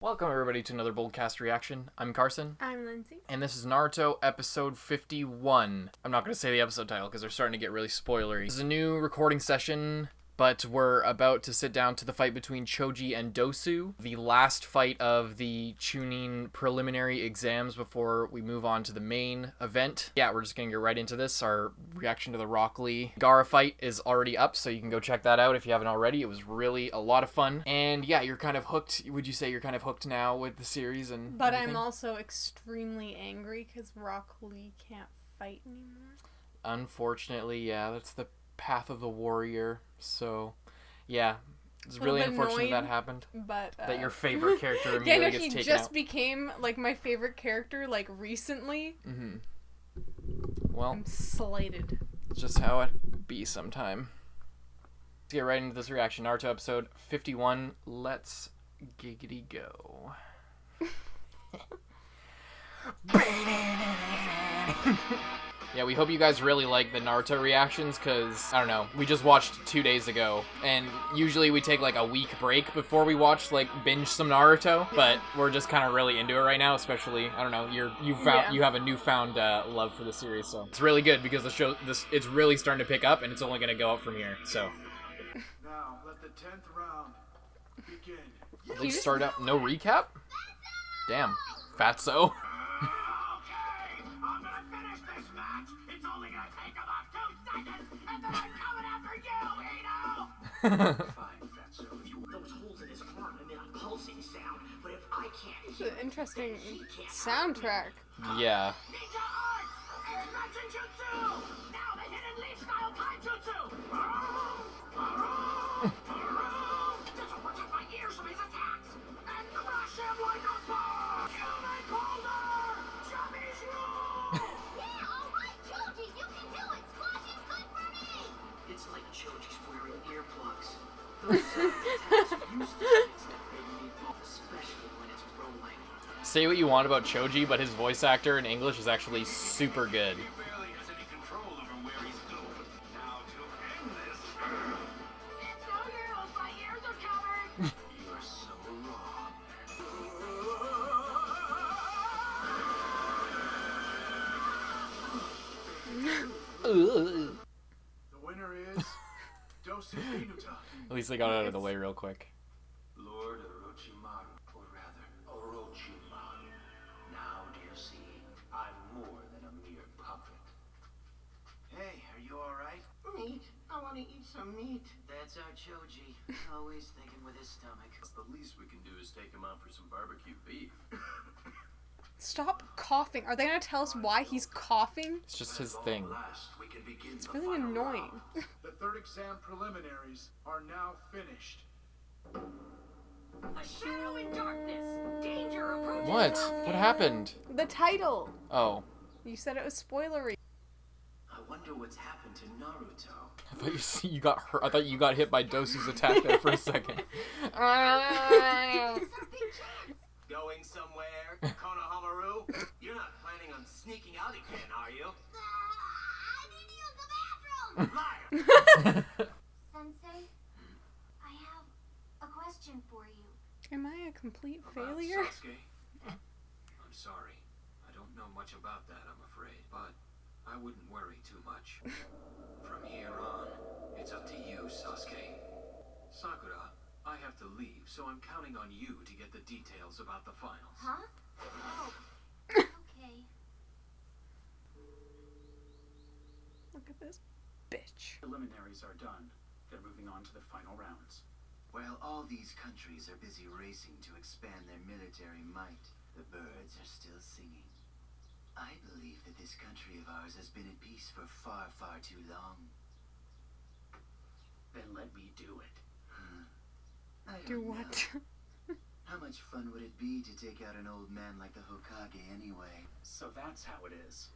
Welcome everybody to another Boldcast reaction. I'm Carson. I'm Lindsay. And this is Naruto episode 51. I'm not going to say the episode title because they're starting to get really spoilery. This is a new recording session, but we're about to sit down to the fight between Choji and Dosu, the last fight of the Chunin preliminary exams before we move on to the main event. Yeah, we're just going to get right into this. Our reaction to the Rock Lee Gaara fight is already up, so you can go check that out if you haven't already. It was really a lot of fun. And yeah, you're kind of hooked. Would you say you're kind of hooked now with the series? But I'm also extremely angry because Rock Lee can't fight anymore. Unfortunately, yeah, that's the path of the warrior. So yeah, it's really unfortunate that happened, but that your favorite character immediately gets taken out. He just became like my favorite character like recently. Well, I'm slighted. It's just how it be sometime. Let's get right into this reaction. Naruto episode 51. Let's giggity go. Yeah, we hope you guys really like the Naruto reactions, because, I don't know, we just watched 2 days ago, and usually we take, like, a week break before we watch, like, binge some Naruto, but we're just kind of really into it right now, especially, I don't know, you have a newfound love for the series, so it's really good, because it's really starting to pick up, and it's only going to go up from here, so. Now, let the 10th round begin. At least start out, no recap? Damn, fatso. Fine, Fatso. Those holes in his arm emit a pulsing sound, but if I can't It's an interesting soundtrack. Yeah. Ninja art! Expansion jutsu! Now the hidden leaf style taijutsu! This will protect my ears from his attacks and crush him like a bomb! Human boulder! Jummy's rule! Yeah, alright, Choji, you can do it! Squash is good for me! It's like Choji's wearing earplugs. Those sound attacks useless against that big meatball, especially when it's rolling. Say what you want about Choji, but his voice actor in English is actually super good. He barely has any control over where he's going. Now to end this. It's no use, my ears are covered! You're so wrong. The winner is Dosu Inuta. At least they got it out of the way real quick. Lord Orochimaru, or rather, Orochimaru. Now, dear see, I'm more than a mere puppet. Hey, are you alright? Meat. I want to eat some meat. That's our Choji. Always thinking with his stomach. The least we can do is take him out for some barbecue beef. Stop coughing. Are they gonna tell us why he's coughing? It's just his thing. It's really annoying. The third exam preliminaries are now finished. A shadow in darkness. Danger approaching. What? What happened? The title. Oh. You said it was spoilery. I wonder what's happened to Naruto. I thought you got hurt. I thought you got hit by Dosu's attack there for a second. Going somewhere, Konohamaru? You're not planning on sneaking out again, are you? I need to use the bathroom! Liar! Sensei, I have a question for you. Am I a complete About failure? Sasuke? I'm sorry. I don't know much about that, I'm afraid. But I wouldn't worry too much. From here on, it's up to you, Sasuke. Sakura, I have to leave, so I'm counting on you to get the details about the finals. Huh? Oh, okay. Look at this bitch. Preliminaries are done. They're moving on to the final rounds. While all these countries are busy racing to expand their military might, the birds are still singing. I believe that this country of ours has been at peace for far, far too long. Then let me do it. I Do don't what? know. How much fun would it be to take out an old man like the Hokage anyway? So that's how it is.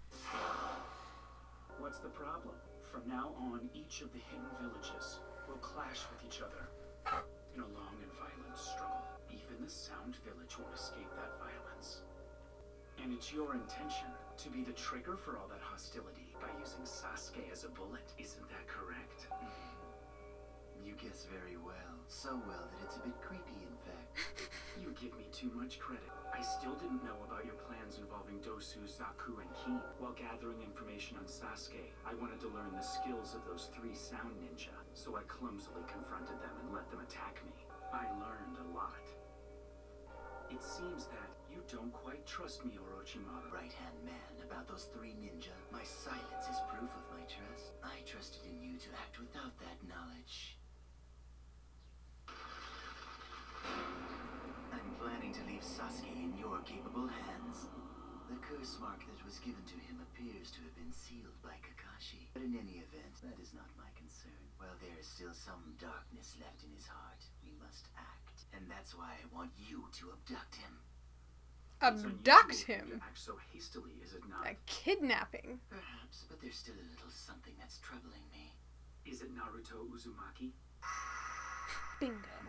What's the problem? From now on, each of the hidden villages will clash with each other in a long and violent struggle. Even the Sound Village won't escape that violence. And it's your intention to be the trigger for all that hostility by using Sasuke as a bullet. Isn't that correct? You guess very well. So well that it's a bit creepy, in fact. You give me too much credit. I still didn't know about your plans involving Dosu, Zaku, and Kin. While gathering information on Sasuke, I wanted to learn the skills of those 3 sound ninja, so I clumsily confronted them and let them attack me. I learned a lot. It seems that you don't quite trust me, Orochimaru. Right-hand man, about those 3 ninja. My silence is proof of my trust. I trusted in you to act without that knowledge. I'm planning to leave Sasuke in your capable hands. The curse mark that was given to him appears to have been sealed by Kakashi. But in any event, that is not my concern. While there is still some darkness left in his heart, we must act. And that's why I want you to abduct him. It's Abduct unusual him? to act so hastily, is it not? A kidnapping? Perhaps, but there's still a little something that's troubling me. Is it Naruto Uzumaki? Bingo.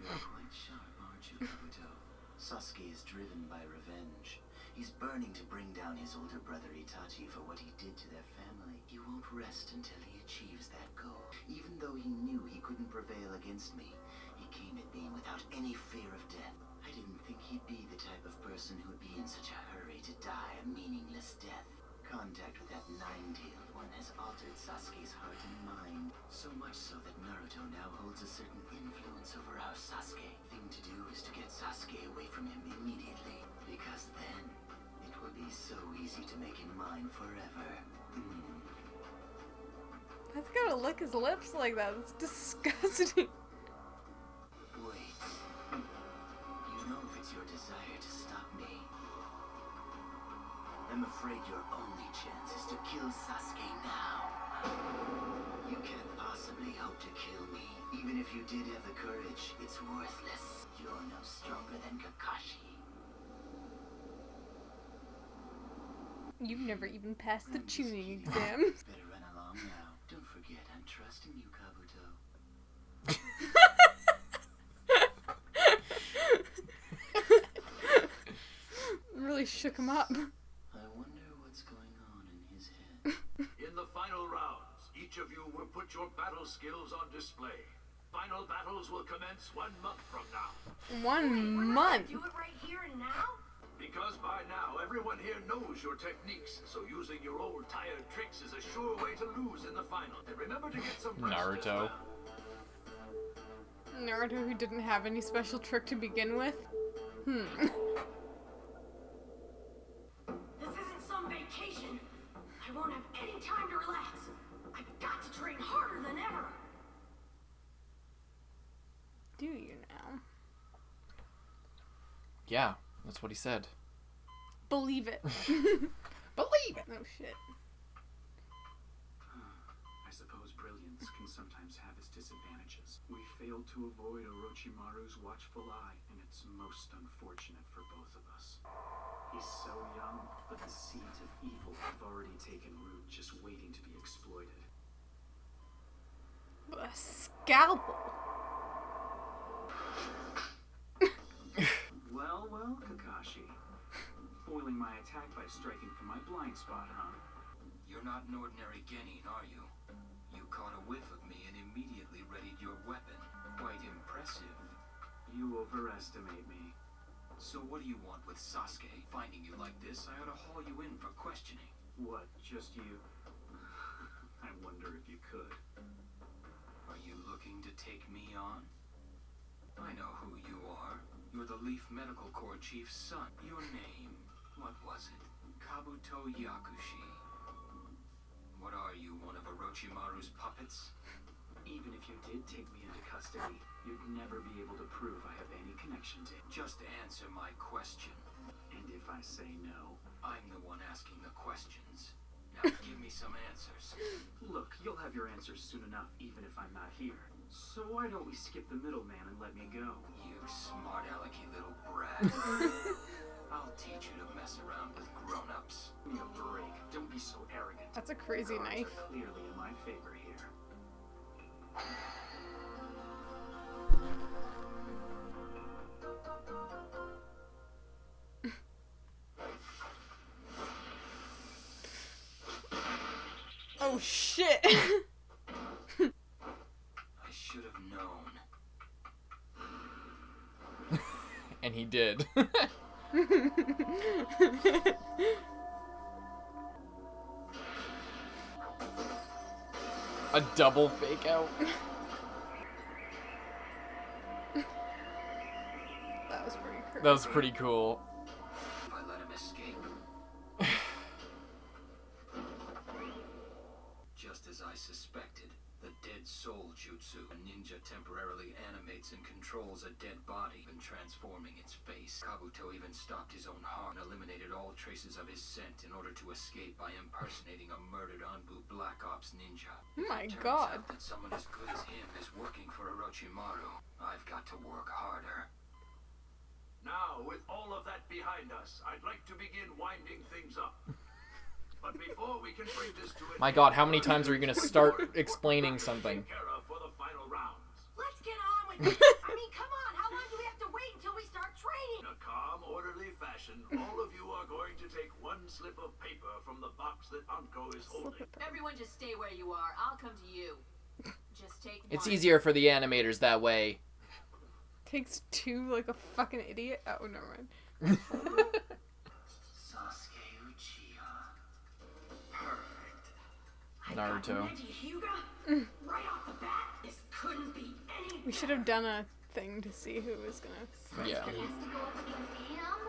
You're quite sharp, aren't you, Kabuto? Sasuke is driven by revenge. He's burning to bring down his older brother Itachi for what he did to their family. He won't rest until he achieves that goal. Even though he knew he couldn't prevail against me, he came at me without any fear of death. I didn't think he'd be the type of person who'd be in such a hurry to die a meaningless death. Contact with that nine-tailed one has altered Sasuke's heart and mind. So much so that Naruto now holds a certain influence over our Sasuke. Thing to do is to get Sasuke away from him immediately. Because then, it will be so easy to make him mine forever. He's gotta lick his lips like that. It's disgusting. Wait. You know if it's your desire to stop me. I'm afraid your only chance is to kill Sasuke now. You can't possibly hope to kill me. Even if you did have the courage, it's worthless. You're no stronger than Kakashi. You've never even passed the tuning exam. Better run along now. Don't forget, I'm trusting you, Kabuto. Really shook him up. I wonder what's going on in his head. In the final rounds, each of you will put your battle skills on display. Final battles will commence 1 month from now. 1 month. Do it right here and now? Because by now, everyone here knows your techniques, so using your old tired tricks is a sure way to lose in the final. And remember to get some rest as Naruto. well. Naruto, who didn't have any special trick to begin with. This isn't some vacation. I won't have any time to relax. I've got to train harder than ever. Do you now? Yeah, that's what he said. Believe it. Believe it! Oh shit. I suppose brilliance can sometimes have its disadvantages. We failed to avoid Orochimaru's watchful eye, and it's most unfortunate for both of us. He's so young, but the seeds of evil have already taken root, just waiting to be exploited. A scalpel. Well, Kakashi. Foiling my attack by striking from my blind spot, huh? You're not an ordinary Genin, are you? You caught a whiff of me and immediately readied your weapon. Quite impressive. You overestimate me. So what do you want with Sasuke? Finding you like this, I ought to haul you in for questioning. What, just you? I wonder if you could. Are you looking to take me on? I know who you are. You're the Leaf Medical Corps Chief's son. Your name, what was it? Kabuto Yakushi. What are you, one of Orochimaru's puppets? Even if you did take me into custody, you'd never be able to prove I have any connection to him. Just answer my question. And if I say no, I'm the one asking the questions. Now give me some answers. look, you'll have your answers soon enough, even if I'm not here. So why don't we skip the middleman and let me go? You smart alecky little brat. I'll teach you to mess around with grown-ups. Give me a break. Don't be so arrogant. That's a crazy Cards knife. are clearly in my favor here. Oh shit. I should have known. he did. A double fake out. That was pretty crazy. That was pretty cool. If I let him escape. Just as I suspected, the dead soul jutsu. A ninja temporarily animates and controls a dead body when transforming its face. Kabuto even stopped his own heart and eliminated all traces of his scent in order to escape by impersonating a murdered Anbu Black Ops ninja. Oh my Turns god. out that someone as good as him is working for Orochimaru. I've got to work harder. Now, with all of that behind us, I'd like to begin winding things up. But before we can bring this to My god, how many times are you gonna start explaining something? for the final rounds. Let's get on with it. I mean, come on. How long do we have to wait until we start training? In a calm, orderly fashion, all of you are going to take one slip of paper from the box that Anko is holding. Everyone just stay where you are. I'll come to you. Just take one. It's easier for the animators that way. Takes two like a fucking idiot. Oh, never mind. Sasuke Uchiha. Perfect. Naruto. Ready, Hyuga? Right off the bat, this couldn't be any. We should have done a thing to see who was gonna. Yeah. He has to go up against him?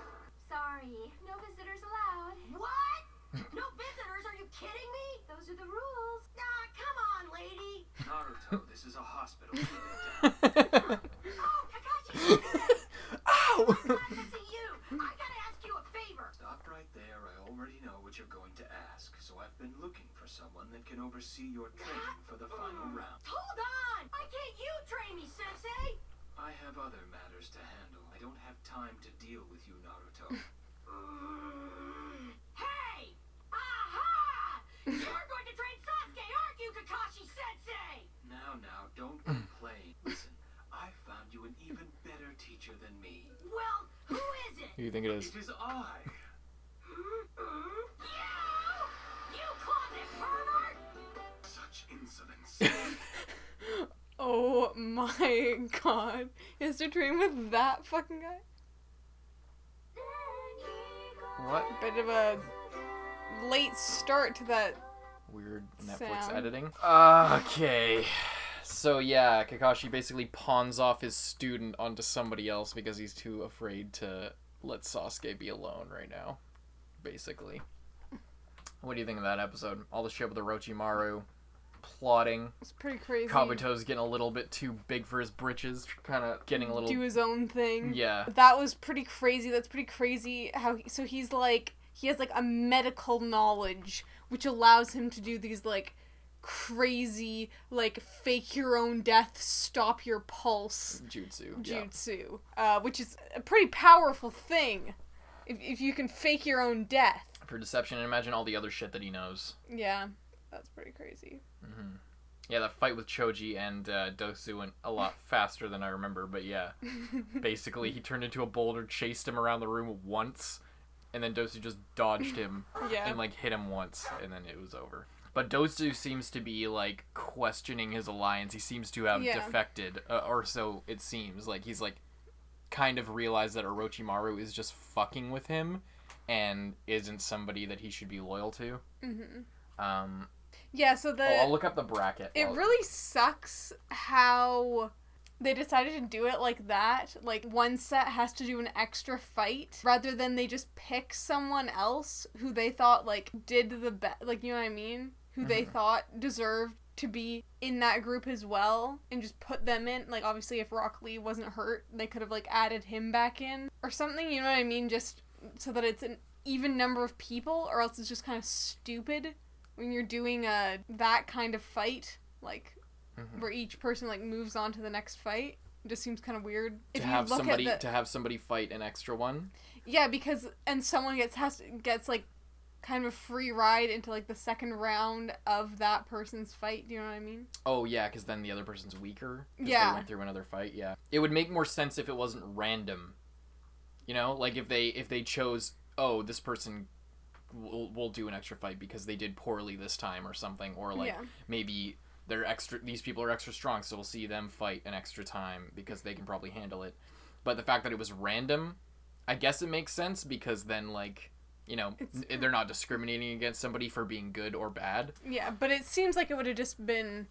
Sorry, no visitors allowed. What? No visitors? Are you kidding me? Those are the rules. Ah, come on, lady. Naruto, this is a hospital. Oh, Kakashi. Ow! I'm glad to see you. I gotta ask you a favor. Stop right there. I already know what you're going to ask. So I've been looking for someone that can oversee your training for the final round. Hold on. Why can't you train me, Sensei? I have other matters to handle. I don't have time to deal with you, Naruto. Hey! Aha! You're going to train Sasuke, aren't you, Kakashi Sensei? Now, don't complain. Listen, I found you an even better teacher than me. Well, who is it? Who do you think it is? It is I. You closet pervert! Such insolence. Oh my god. He has to train with that fucking guy? What? Bit of a late start to that. Weird Netflix Sound. editing. Okay. So yeah, Kakashi basically pawns off his student onto somebody else because he's too afraid to let Sasuke be alone right now. Basically. What do you think of that episode? All the shit with Orochimaru, plotting. It's pretty crazy. Kabuto's getting a little bit too big for his britches, kind of getting a little... Do his own thing. Yeah. That was pretty crazy. That's pretty crazy how so he's like he has like a medical knowledge which allows him to do these like crazy like fake your own death, stop your pulse jutsu, which is a pretty powerful thing if you can fake your own death. For deception, and imagine all the other shit that he knows. Yeah, that's pretty crazy. Mm-hmm. Yeah, that fight with Choji and Dosu went a lot faster than I remember, but yeah. Basically, he turned into a boulder, chased him around the room once, and then Dosu just dodged him and, like, hit him once, and then it was over. But Dosu seems to be, like, questioning his alliance. He seems to have defected, or so it seems. Like, he's, like, kind of realized that Orochimaru is just fucking with him and isn't somebody that he should be loyal to. Mm-hmm. Yeah, so I'll look up the bracket. It really sucks how they decided to do it like that. Like, one set has to do an extra fight rather than they just pick someone else who they thought, like, did the best. Like, you know what I mean? Who they thought deserved to be in that group as well and just put them in. Like, obviously, if Rock Lee wasn't hurt, they could have, like, added him back in or something. You know what I mean? Just so that it's an even number of people, or else it's just kind of stupid when you're doing that kind of fight, like, where each person, like, moves on to the next fight. It just seems kind of weird. To have somebody fight an extra one? Yeah, because, and someone gets, like, kind of a free ride into, like, the second round of that person's fight. Do you know what I mean? Oh, yeah, because then the other person's weaker. Yeah. They went through another fight, yeah. It would make more sense if it wasn't random. You know? Like, if they chose, oh, this person will do an extra fight because they did poorly this time or something, or like maybe these people are extra strong, so we'll see them fight an extra time because they can probably handle it. But the fact that it was random, I guess it makes sense because then, like, you know, they're not discriminating against somebody for being good or bad. Yeah, but it seems like it would have just been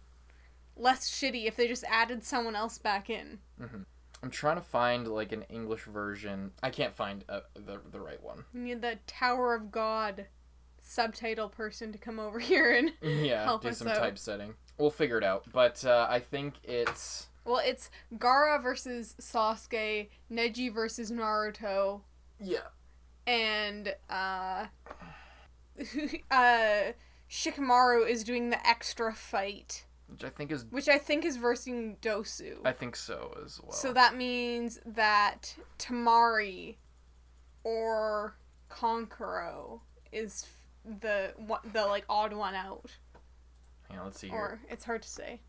less shitty if they just added someone else back in. Mm-hmm. I'm trying to find, like, an English version. I can't find the right one. We need the Tower of God subtitle person to come over here and help do us some out. typesetting. We'll figure it out. But I think it's... Well, it's Gaara versus Sasuke, Neji versus Naruto, Yeah. and Shikamaru is doing the extra fight. Which I think is versing Dosu. I think so as well. So that means that Tamari or Konkoro is the like odd one out. Yeah, let's see Or here. it's hard to say.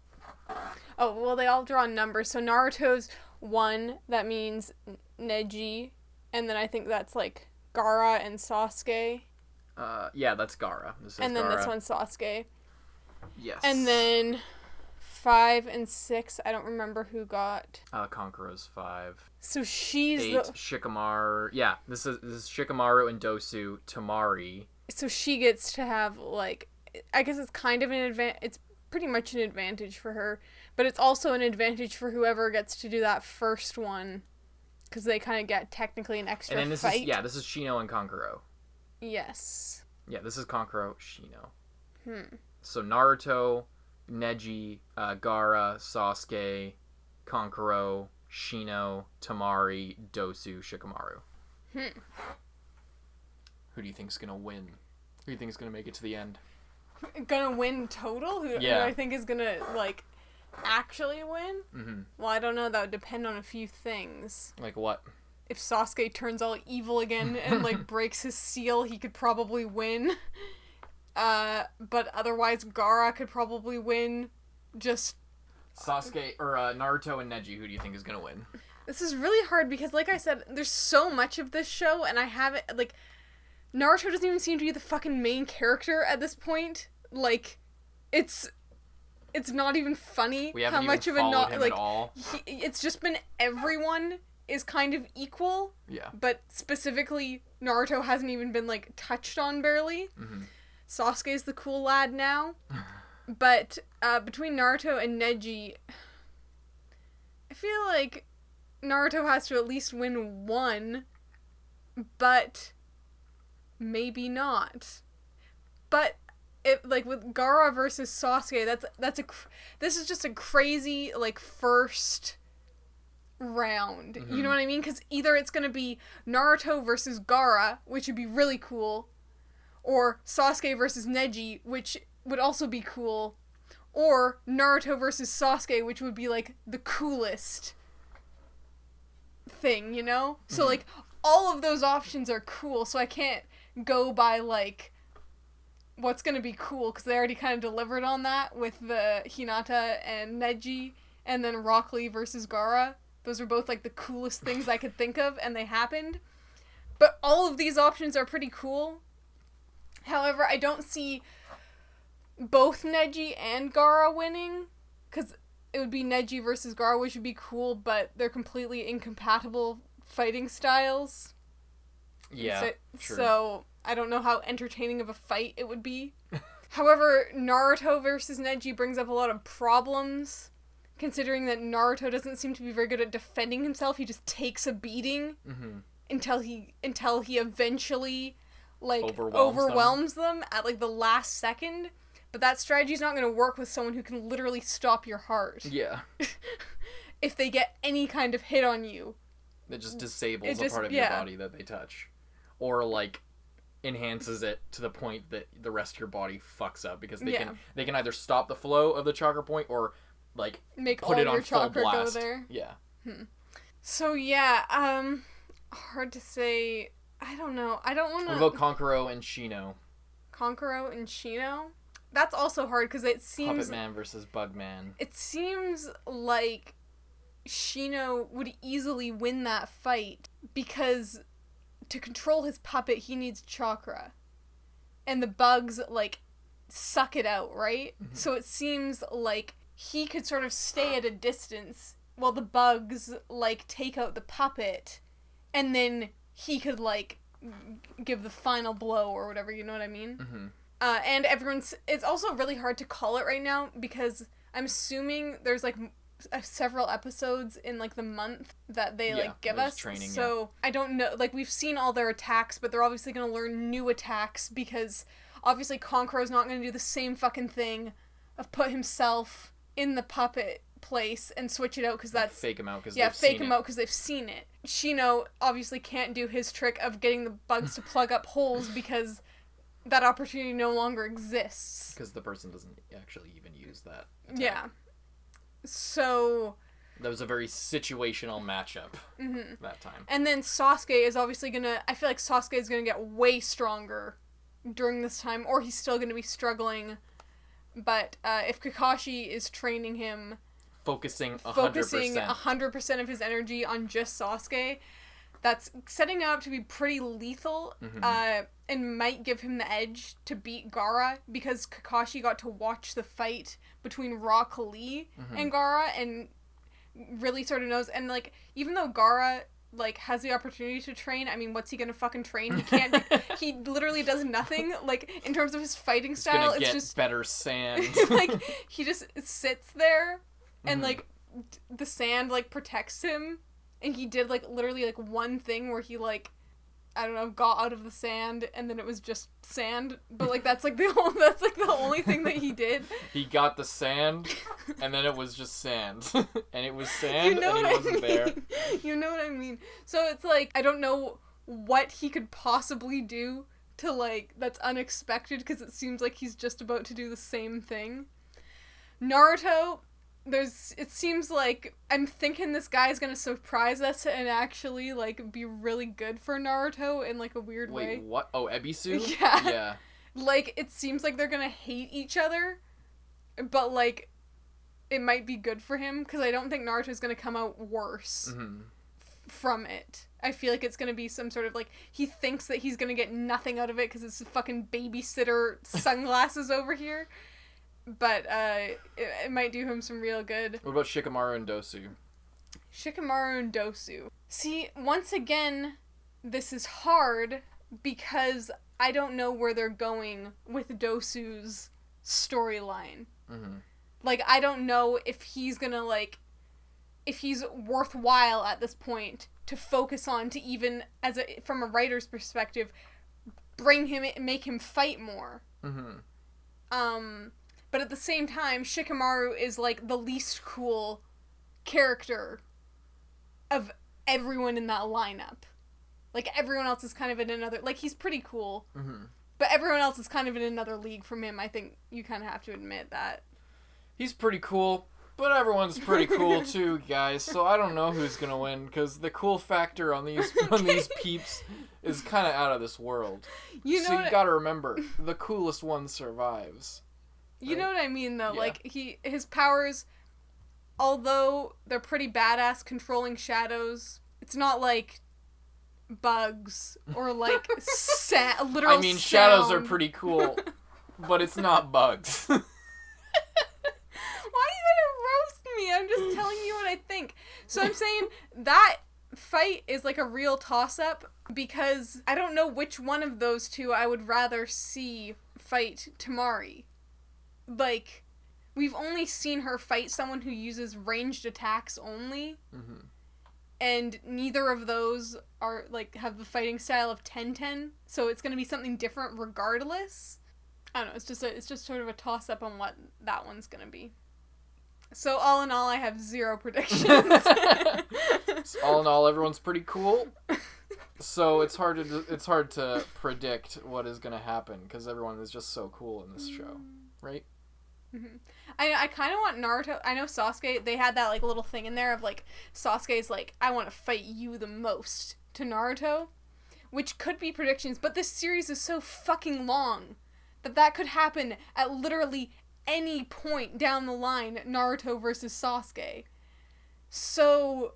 Oh, well, they all draw numbers. So Naruto's 1, that means Neji, and then I think that's like Gaara and Sasuke. Yeah, that's Gaara. And then this one's Sasuke. Yes. And then 5 and 6, I don't remember who got. Konkuro's 5. So she's 8, Shikamaru. Yeah, this is Shikamaru and Dosu, Tamari. So she gets to have, like, I guess it's kind of an advantage. It's pretty much an advantage for her, but it's also an advantage for whoever gets to do that first one, because they kind of get technically an extra and then fight. This is Shino and Konkuro. Yes. Yeah, this is Konkuro, Shino. So Naruto, Neji, Gaara, Sasuke, Konkuro, Shino, Tamari, Dosu, Shikamaru. Who do you think's gonna win? Who do you think is gonna make it to the end? Gonna win total? Who I think is gonna, like, actually win? Mm-hmm. Well, I don't know. That would depend on a few things. Like what? If Sasuke turns all evil again and, like, breaks his seal, he could probably win. But otherwise, Gaara could probably win. Just... Sasuke, or Naruto and Neji, who do you think is gonna win? This is really hard because, like I said, there's so much of this show, and I haven't, like... Naruto doesn't even seem to be the fucking main character at this point. Like, it's not even funny we haven't how much even of a followed him like at all. it's just been everyone is kind of equal. Yeah. But specifically, Naruto hasn't even been, like, touched on barely. Mm-hmm. Sasuke's the cool lad now. But between Naruto and Neji, I feel like Naruto has to at least win one, but maybe not. But like with Gaara versus Sasuke, this is just a crazy, like, first round. You know what I mean? Because either it's gonna be Naruto versus Gaara, which would be really cool, or Sasuke versus Neji, which would also be cool, or Naruto versus Sasuke, which would be, like, the coolest thing, you know? So, like, all of those options are cool, so I can't go by, like, what's gonna be cool, because they already kind of delivered on that with the Hinata and Neji, and then Rock Lee versus Gaara. Those are both, like, the coolest things I could think of, and they happened. But all of these options are pretty cool. However, I don't see both Neji and Gaara winning, because it would be Neji versus Gaara, which would be cool, but they're completely incompatible fighting styles. Yeah, true. So I don't know how entertaining of a fight it would be. However, Naruto versus Neji brings up a lot of problems, considering that Naruto doesn't seem to be very good at defending himself. He just takes a beating until he eventually, like, overwhelms them at, like, the last second. But that strategy's not going to work with someone who can literally stop your heart. Yeah. If they get any kind of hit on you. It just disables a part of your body that they touch. Or, like, enhances it to the point that the rest of your body fucks up, because they can either stop the flow of the chakra point or, like, make put all it on your full chakra blast. go there. Yeah. So yeah, hard to say. I don't know. I don't want to. What about Konkuro and Shino? Konkuro and Shino? That's also hard because it seems... Puppet Man versus Bugman. It seems like Shino would easily win that fight because to control his puppet, he needs chakra. And the bugs, like, suck it out, right? So it seems like he could sort of stay at a distance the bugs, like, take out the puppet, and then he could, like, give the final blow or whatever, you know what I mean? Mm-hmm. And it's also really hard to call it right now, because I'm assuming there's, like, several episodes in, like, the month that they, like, give us. Training, so, I don't know, like, we've seen all their attacks, but they're obviously gonna learn new attacks, because obviously Konkuro's not gonna do the same fucking thing of put himself in the puppet place and switch it out, because that's... Fake him out, because they've seen it. Shino obviously can't do his trick of getting the bugs to plug up holes, because that opportunity no longer exists. Because the person doesn't actually even use that attack. Yeah. So... That was a very situational matchup that time. And then Sasuke is obviously gonna... I feel like Sasuke is gonna get way stronger during this time, or he's still gonna be struggling. But if Kakashi is training him... Focusing 100% of his energy on just Sasuke, that's setting up to be pretty lethal, and might give him the edge to beat Gaara, because Kakashi got to watch the fight between Rock Lee and Gaara, and really sort of knows, and, like, even though Gaara, like, has the opportunity to train, I mean, what's he gonna fucking train? He can't, he literally does nothing, like, in terms of his fighting style, it's just... better sand. Like, he just sits there, and, like, the sand, like, protects him, and he did, like, literally, like, one thing where he, like, I don't know, got out of the sand, and then it was just sand, but, like, that's, like, the only thing that he did. He got the sand, and then it was just sand. And it was sand, and he wasn't there. You know what I mean? So it's, like, I don't know what he could possibly do to, like, that's unexpected, because it seems like he's just about to do the same thing. Naruto... it seems like, I'm thinking this guy's gonna surprise us and actually, like, be really good for Naruto in, like, a weird way. Wait, what? Oh, Ebisu? Yeah. Yeah. Like, it seems like they're gonna hate each other, but, like, it might be good for him, because I don't think Naruto's gonna come out worse from it. I feel like it's gonna be some sort of, like, he thinks that he's gonna get nothing out of it, because it's fucking babysitter sunglasses over here. But it might do him some real good. What about Shikamaru and Dosu? Shikamaru and Dosu. See, once again, this is hard because I don't know where they're going with Dosu's storyline. Like, I don't know if he's gonna, like, if he's worthwhile at this point to focus on, to even, from a writer's perspective, bring him, make him fight more. But at the same time, Shikamaru is, like, the least cool character of everyone in that lineup. Like, everyone else is kind of in another... Like, he's pretty cool. But everyone else is kind of in another league from him. I think you kind of have to admit that. He's pretty cool, but everyone's pretty cool too, guys. So I don't know who's gonna win, because the cool factor on these peeps is kind of out of this world. You gotta remember, the coolest one survives. You know what I mean, though? Yeah. Like, his powers, although they're pretty badass controlling shadows, it's not like bugs or, like, literal I mean, sound. shadows are pretty cool, but it's not bugs. Why are you gonna roast me? I'm just telling you what I think. So I'm saying that fight is, like, a real toss-up, because I don't know which one of those two I would rather see fight Temari. Like, we've only seen her fight someone who uses ranged attacks only. And neither of those are, like, have the fighting style of Tenten. So it's gonna be something different regardless. I don't know, it's just sort of a toss-up on what that one's gonna be. So all in all, I have 0 predictions. So all in all, everyone's pretty cool. So it's hard to predict what is gonna happen, because everyone is just so cool in this show, right? I kind of want Naruto. I know Sasuke, they had that, like, little thing in there of, like, Sasuke's like, I want to fight you the most to Naruto, which could be predictions, but this series is so fucking long that could happen at literally any point down the line, Naruto versus Sasuke. So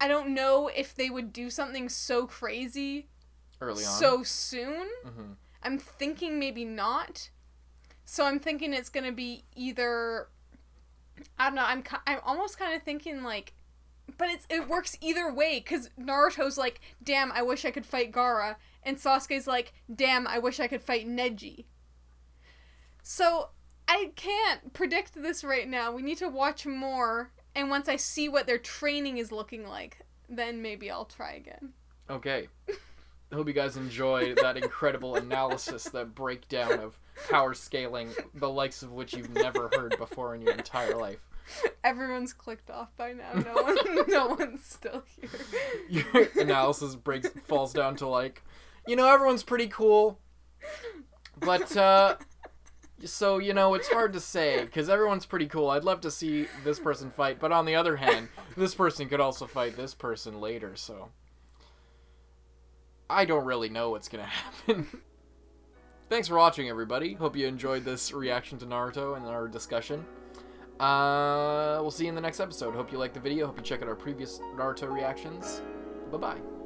I don't know if they would do something so crazy early on, so soon. I'm thinking maybe not. So I'm thinking it's gonna be either, I don't know, I'm almost kind of thinking, like, But it works either way, because Naruto's like, damn, I wish I could fight Gaara, and Sasuke's like, damn, I wish I could fight Neji. So, I can't predict this right now. We need to watch more, and once I see what their training is looking like, then maybe I'll try again. Okay. I hope you guys enjoy that incredible analysis, that breakdown of power scaling, the likes of which you've never heard before in your entire life. Everyone's clicked off by now. No one's still here. Your analysis falls down to like, everyone's pretty cool, but so it's hard to say because everyone's pretty cool. I'd love to see this person fight, but on the other hand, this person could also fight this person later. So I don't really know what's gonna happen. Thanks for watching, everybody. Hope you enjoyed this reaction to Naruto and our discussion. We'll see you in the next episode. Hope you liked the video. Hope you check out our previous Naruto reactions. Bye-bye.